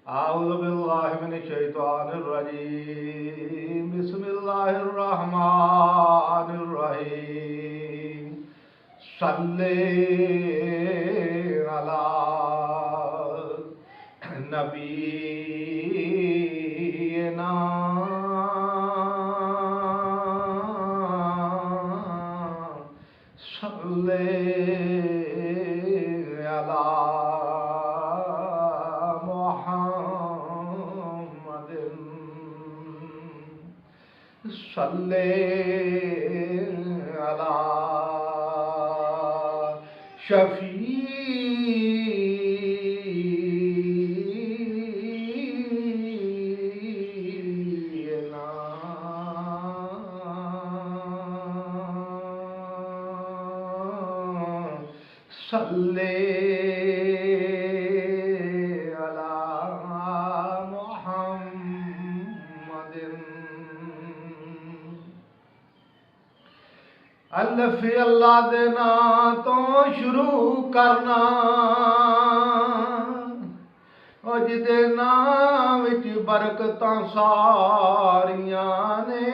आऊज़ु बिल्लाहि मिनश शैतानिर रजीम बिस्मिल्लाहिर रहमानिर रहीम सल्ले अला नबीना सल्ले अला सल्ले अला शफीना सल्ले अल्फ अल्लाह दे नां तो शुरू करना ओ जिदे नाम विच बरकतां सारियां ने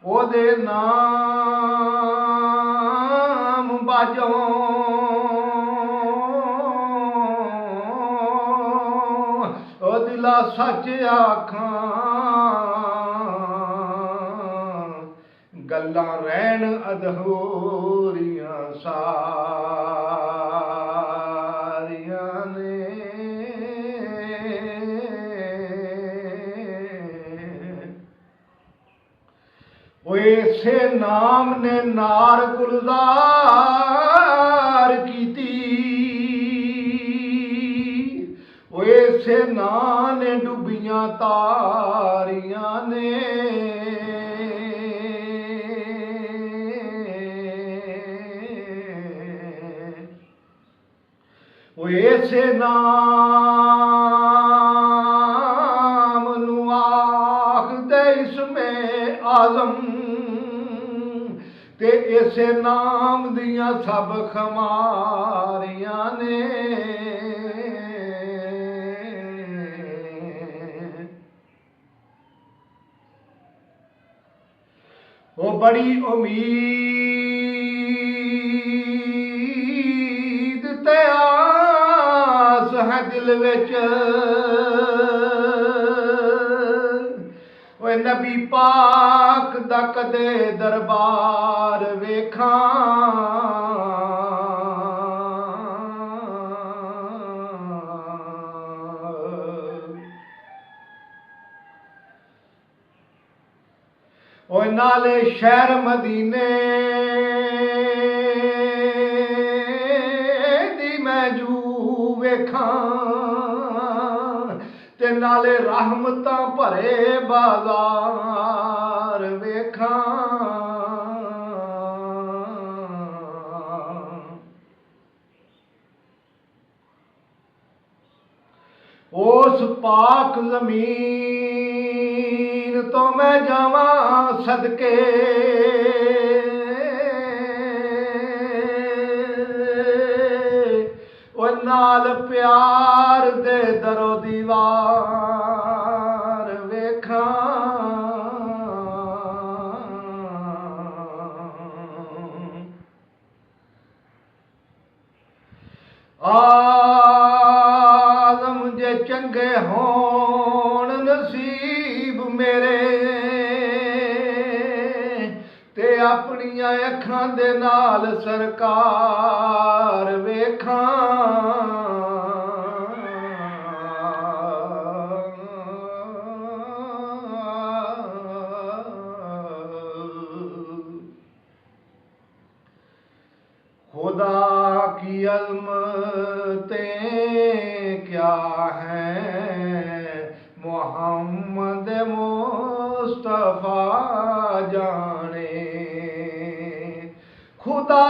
ओदे नाम बाजों दिला सच आखां गल्लां रहन अधूरियां सारियां ने ओ इसे नाम ने नार गुलजार कीती इसे नां ने डुबियां तारियां ने इसे नाम नू आखदे इसमें आज़म ते इसे नाम दियां सब खमारियां ने वो बड़ी उम्मीद ते आस है दिल विच वो नबी पाक दा कदे दरबार वेखां और नाले शहर मदीने दी मैजू वेखां ते नाले रहमतां भरे बाजार वेखां उस पाक ज़मीन तो मैं जावां सदके ओ नाल प्यार दे दरो दीवार वेखां आज़म जे चंगे होण नसीब मेरे ते अपनियां अखां दे नाल सरकार वेखां खुदा की अज़मतें क्या हैं मोहम्मद मुस्तफ़ा जाने खुदा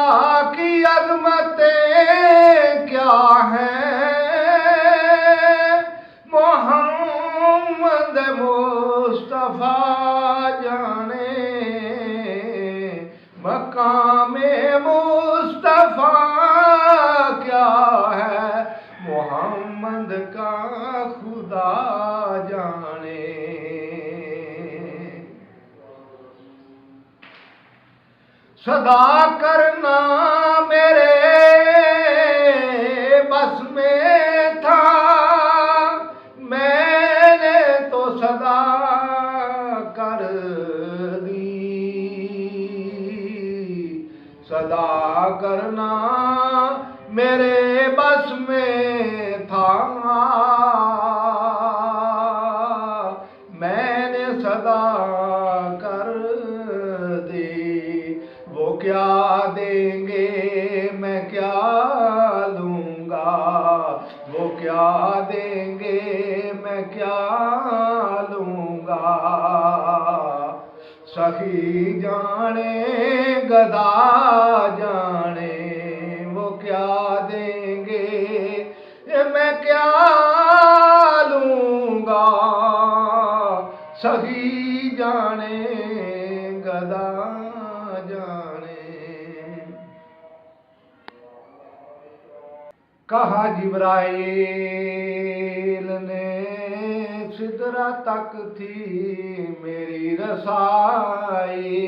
की अज़मतें क्या हैं मोहम्मद मुस्तफ़ा जाने सदा करना मेरे बस में था, मैंने तो सदा कर दी। सदा करना मेरे बस में था, मैंने सदा कर दी। वो क्या देंगे मैं क्या लूँगा, वो क्या देंगे मैं क्या लूँगा। सखी जाने गदा जाने, वो क्या देंगे मैं क्या लूँगा। सखी जाने गदा जाने। कहा जिब्राइल ने सिदरा तक थी मेरी रसाई,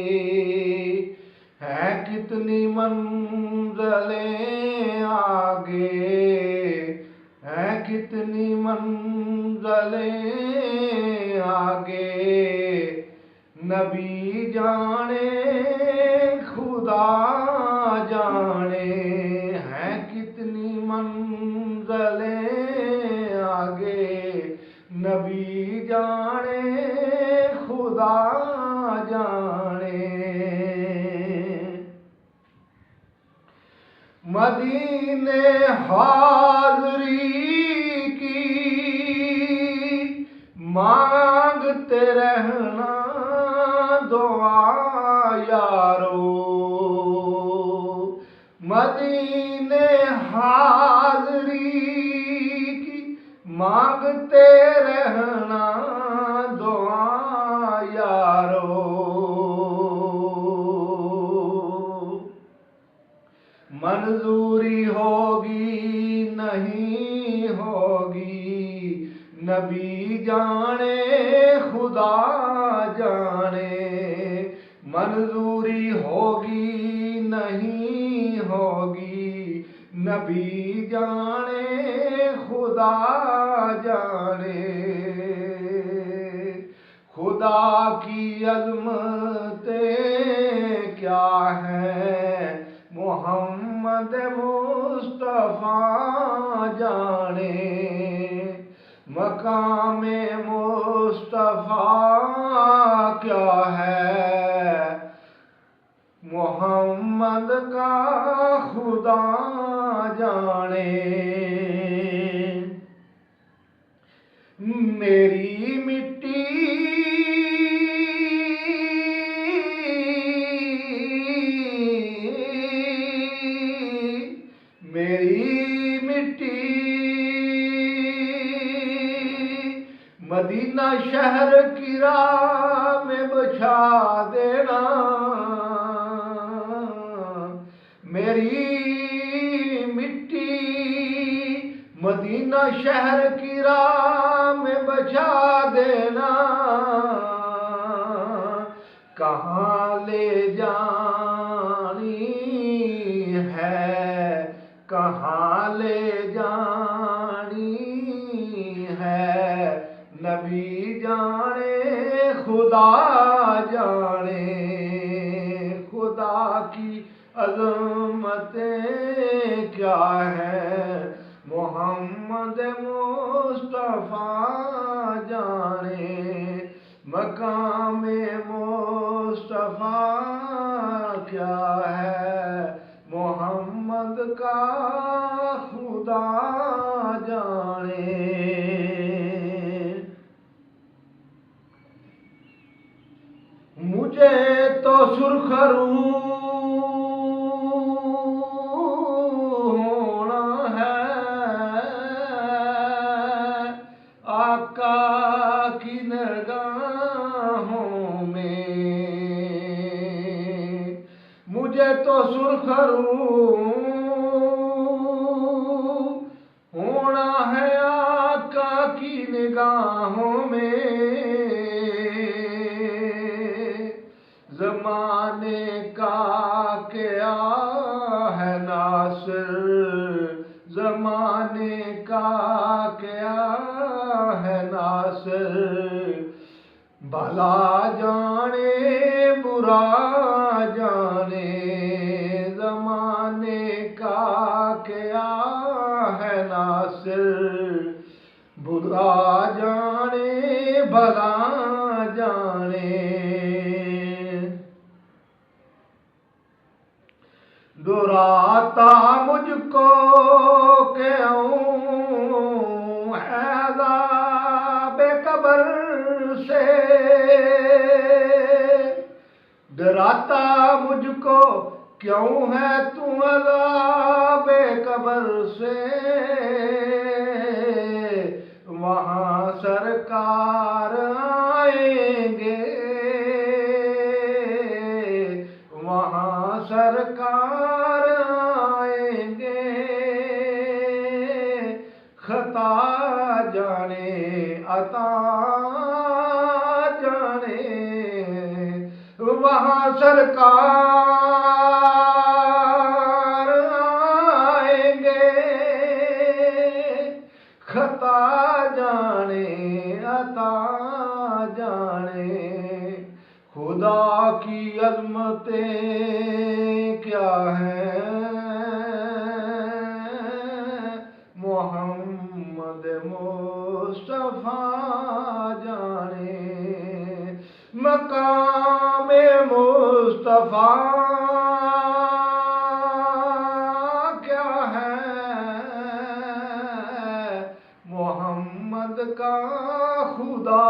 है कितनी मंज़लें आगे, है कितनी मंज़लें आगे। नबी जाने खुदा जाने, है कितनी मंज़लें आगे। नबी जाने खुदा जाने। मदीने हाज़री की मांगते रहना दुआ यारो। मदीने हाज़री की मांगते रहना दुआ यारो। मंजूरी होगी नहीं होगी, नबी जाने खुदा जाने। मंजूरी होगी नहीं होगी, नबी जाने खुदा जाने। खुदा की अज़मतें क्या हैं, मोहम्मद मुस्तफ़ा जाने। मकामे मुस्तफ़ा क्या है, मोहम्मद का खुदा जाने। मेरी मिट्टी मेरी मिट्टी मदीना शहर की राह में बिछा देना। मेरी मिट्टी मदीना शहर की राह में बिछा देना। कहाँ ले जानी है, कहाँ ले जानी है। नबी जाने खुदा जाने। खुदा की अज़मतें क्या है, मोहम्मद मुस्तफ़ा जाने। मकामे मुस्तफ़ा क्या है, मोहम्मद का खुदा जाने। मुझे तो सुरखरू होना है, आका की निगाहों में। मुझे तो सुरखरू होना है आका की निगाहों में। ज़माने का क्या है नासिर, ज़माने का क्या है नासिर। भला जाने बुरा जाने, ज़माने का क्या है नासिर। बुरा जाने भला जाने, दुराता मुझको क्यों है अज़ाबे कब्र से। डराता मुझको क्यों है तू अज़ाबे कब्र से। वहाँ सरकार आएंगे, वहाँ सरकार आएंगे। खता जाने अता जाने, वहाँ सरकार आएंगे। खता जाने अता जाने, खुदा की अज़मतें क्या हैं, मोहम्मद मुस्तफ़ा जाने। मकामे मुस्तफ़ा क्या है, मोहम्मद का खुदा